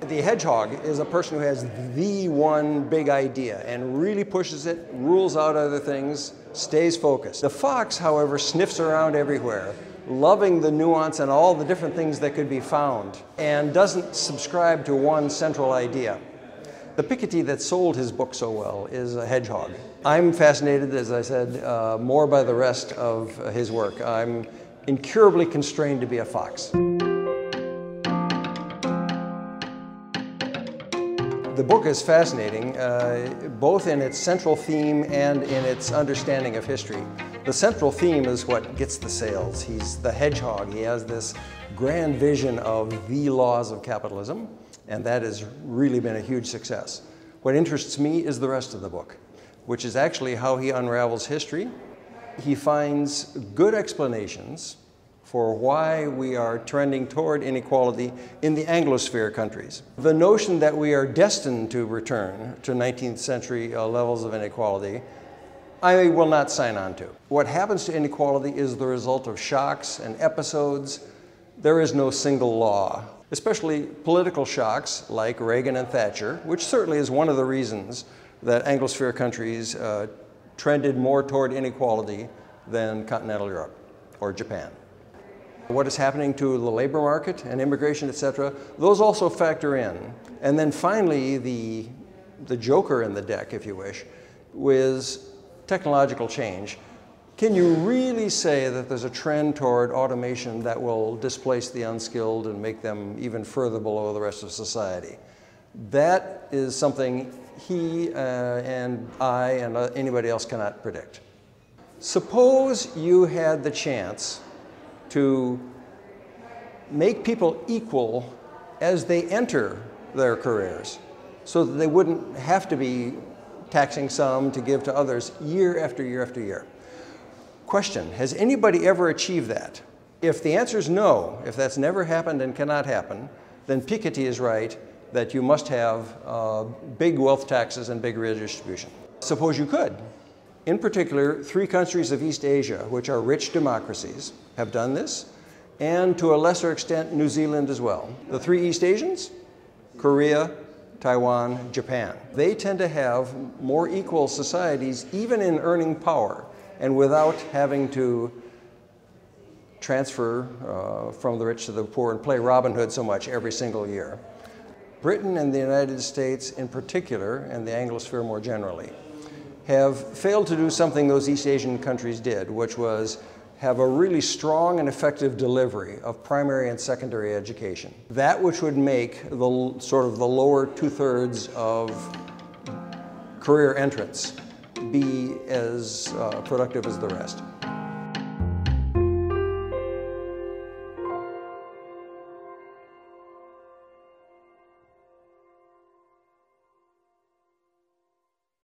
The hedgehog is a person who has the one big idea and really pushes it, rules out other things, stays focused. The fox, however, sniffs around everywhere, loving the nuance and all the different things that could be found, and doesn't subscribe to one central idea. The Piketty that sold his book so well is a hedgehog. I'm fascinated, as I said, more by the rest of his work. I'm incurably constrained to be a fox. The book is fascinating, both in its central theme and in its understanding of history. The central theme is what gets the sales. He's the hedgehog. He has this grand vision of the laws of capitalism, and that has really been a huge success. What interests me is the rest of the book, which is actually how he unravels history. He finds good explanations for why we are trending toward inequality in the Anglosphere countries. The notion that we are destined to return to 19th century levels of inequality, I will not sign on to. What happens to inequality is the result of shocks and episodes. There is no single law, especially political shocks like Reagan and Thatcher, which certainly is one of the reasons that Anglosphere countries trended more toward inequality than continental Europe or Japan. What is happening to the labor market and immigration, etc., those also factor in. And then finally, the joker in the deck, if you wish, was technological change. Can you really say that there's a trend toward automation that will displace the unskilled and make them even further below the rest of society? That is something he and I and anybody else cannot predict. Suppose you had the chance to make people equal as they enter their careers, so that they wouldn't have to be taxing some to give to others year after year after year. Question, has anybody ever achieved that? If the answer is no, if that's never happened and cannot happen, then Piketty is right that you must have big wealth taxes and big redistribution. Suppose you could. In particular, 3 countries of East Asia, which are rich democracies, have done this, and to a lesser extent, New Zealand as well. The 3 East Asians, Korea, Taiwan, Japan. They tend to have more equal societies, even in earning power, and without having to transfer from the rich to the poor and play Robin Hood so much every single year. Britain and the United States in particular, and the Anglosphere more generally, have failed to do something those East Asian countries did, which was have a really strong and effective delivery of primary and secondary education. That which would make the sort of the lower 2/3 of career entrants be as productive as the rest.